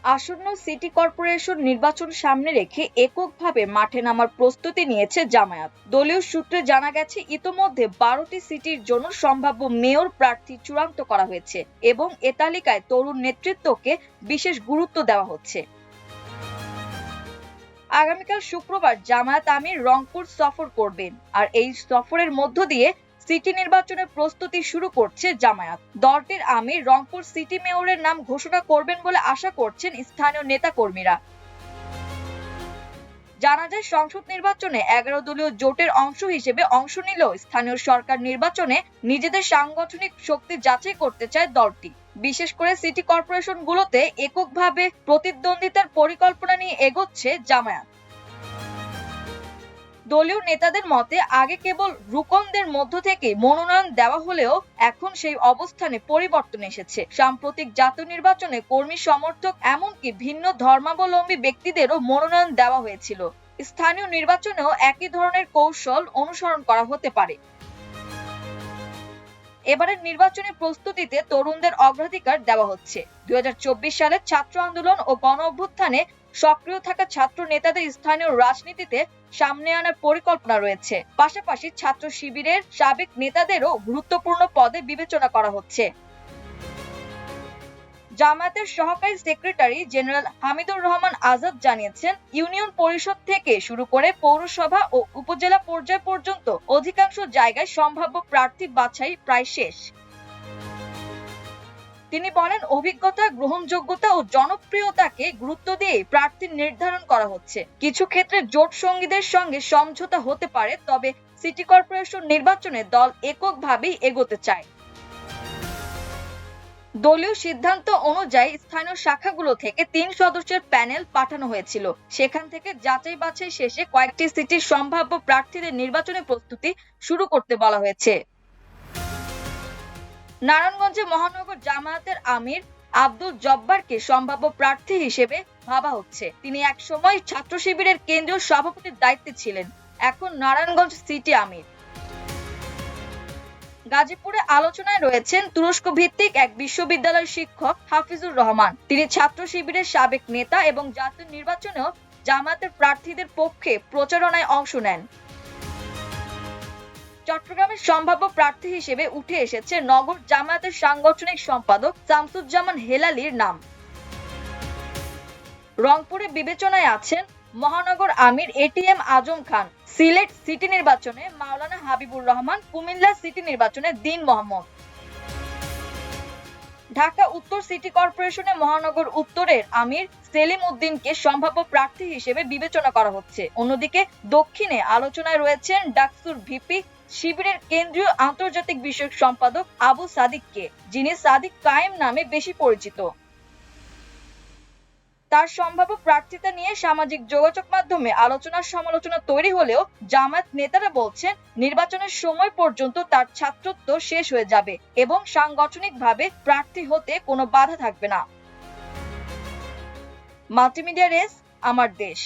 আসন্ন city corporation নির্বাচন সামনে রেখে এককভাবে মাঠে নামার প্রস্তুতি নিয়েছে জামায়াত। দলীয় সূত্রে জানা গেছে, ইতোমধ্যে 12টি সিটির জন্য সম্ভাব্য মেয়র প্রার্থী চূড়ান্ত করা হয়েছে এবং এ তালিকায় তরুণ নেতৃত্বকে বিশেষ গুরুত্ব দেওয়া হচ্ছে। আগামীকাল শুক্রবার জামায়াত আমির রংপুর সফর করবেন, আর এই সফরের মধ্য দিয়ে সিটি নির্বাচনের প্রস্তুতি শুরু করছে জামায়াত। দলটির আমির রংপুর সিটি মেয়রের নাম ঘোষণা করবেন বলে আশা করছেন স্থানীয় নেতাকর্মীরা। জানা যায়, সংসদ নির্বাচনে 11 দলীয় জোটের অংশ হিসেবে অংশ নিলেও স্থানীয় সরকার নির্বাচনে নিজেদের সাংগঠনিক শক্তি যাচাই করতে চায় দলটি। বিশেষ করে সিটি কর্পোরেশন গুলোতে এককভাবে প্রতিদ্বন্দ্বিতার পরিকল্পনা নিয়ে এগোচ্ছে জামায়াত। দলীয় নেতাদের মতে, আগে কেবল রুকনদের মধ্য থেকে মনোনয়ন দেওয়া হলেও এখন সেই অবস্থানে পরিবর্তন এসেছে। সাম্প্রতিক জাতীয় নির্বাচনে কর্মী সমর্থক এমনকি ভিন্ন ধর্মাবলম্বী ব্যক্তিদেরও মনোনয়ন দেওয়া হয়েছিল। স্থানীয় নির্বাচনেও একই ধরনের কৌশল অনুসরণ করা হতে পারে। এবারের নির্বাচনী প্রস্তুতিতে তরুণদের অগ্রাধিকার দেওয়া হচ্ছে। 2024 সালের ছাত্র আন্দোলন ও গণ অভ্যুত্থানে সক্রিয় থাকা ছাত্র নেতাদের স্থানীয় রাজনীতিতে সামনে আনার পরিকল্পনা রয়েছে। পাশাপাশি ছাত্র শিবিরের সাবেক নেতাদেরও গুরুত্বপূর্ণ পদে বিবেচনা করা হচ্ছে। জামায়াতের সহকারী সেক্রেটারি জেনারেল হামিদুর রহমান আজাদ জানিয়েছেন, ইউনিয়ন পরিষদ থেকে শুরু করে পৌরসভা ও উপজেলা পর্যায় পর্যন্ত অধিকাংশ জায়গায় সম্ভাব্য প্রার্থী বাছাই প্রায় শেষ। তিনি বলেন, অভিজ্ঞতা, গ্রহণযোগ্যতা ও জনপ্রিয়তাকে গুরুত্ব দিয়ে প্রার্থী নির্ধারণ করা হচ্ছে। কিছু ক্ষেত্রে জোট সঙ্গীদের সঙ্গে সমঝোতা হতে পারে, তবে সিটি কর্পোরেশন নির্বাচনে দল এককভাবেই এগোতে চায়। দলীয় সিদ্ধান্ত অনুযায়ী স্থানীয় শাখাগুলো থেকে 3 সদস্যের প্যানেল পাঠানো হয়েছিল। সেখান থেকে যাচাই বাছাই শেষে কয়েকটি সিটির সম্ভাব্য প্রার্থীদের নির্বাচনী প্রস্তুতি শুরু করতে বলা হয়েছে। নারায়ণগঞ্জে মহানগর জামায়াতের আমির আব্দুল জব্বারকে সম্ভাব্য প্রার্থী হিসেবে ভাবা হচ্ছে। তিনি একসময় ছাত্র শিবিরের কেন্দ্রীয় সভাপতির দায়িত্বে ছিলেন, এখন নারায়ণগঞ্জ সিটি আমির। গাজীপুরে আলোচনায় রয়েছেন তুরস্ক ভিত্তিক এক বিশ্ববিদ্যালয়ের শিক্ষক হাফিজুর রহমান। তিনি ছাত্র শিবিরের সাবেক নেতা এবং জাতীয় নির্বাচনেও জামায়াতের প্রার্থীদের পক্ষে প্রচারণায় অংশ নেন। চট্টগ্রামের সম্ভাব্য প্রার্থী হিসেবে উঠে এসেছে নগর জামায়াতের সাংগঠনিক সম্পাদক শামসুজ্জামান হেলালির নাম। রংপুরে বিবেচনায় আছেন মহানগর আমির এটিএম আজম খান, সিলেট সিটি নির্বাচনে মাওলানা হাবিবুর রহমান, কুমিল্লা সিটি নির্বাচনে দীন মোহাম্মদ। ঢাকা উত্তর সিটি কর্পোরেশনে মহানগর উত্তরের আমির সেলিম উদ্দিনকে সম্ভাব্য প্রার্থী হিসেবে বিবেচনা করা হচ্ছে। অন্যদিকে দক্ষিণে আলোচনায় রয়েছেন ডাকসুর ভিপি, শিবিরের কেন্দ্রীয় আন্তর্জাতিক বিষয়ক সম্পাদক আবু সাদিককে, যিনি সাদিক কায়েম নামে বেশি পরিচিত। তার সম্ভাব্য প্রার্থিতা নিয়ে সামাজিক যোগাযোগ মাধ্যমে আলোচনা সমালোচনা তৈরি হলেও জামায়াত নেতারা বলছেন, নির্বাচনের সময় পর্যন্ত তার ছাত্রত্ব শেষ হয়ে যাবে এবং সাংগঠনিকভাবে প্রার্থী হতে কোনো বাধা থাকবে না। মাল্টিমিডিয়া রেস, আমার দেশ।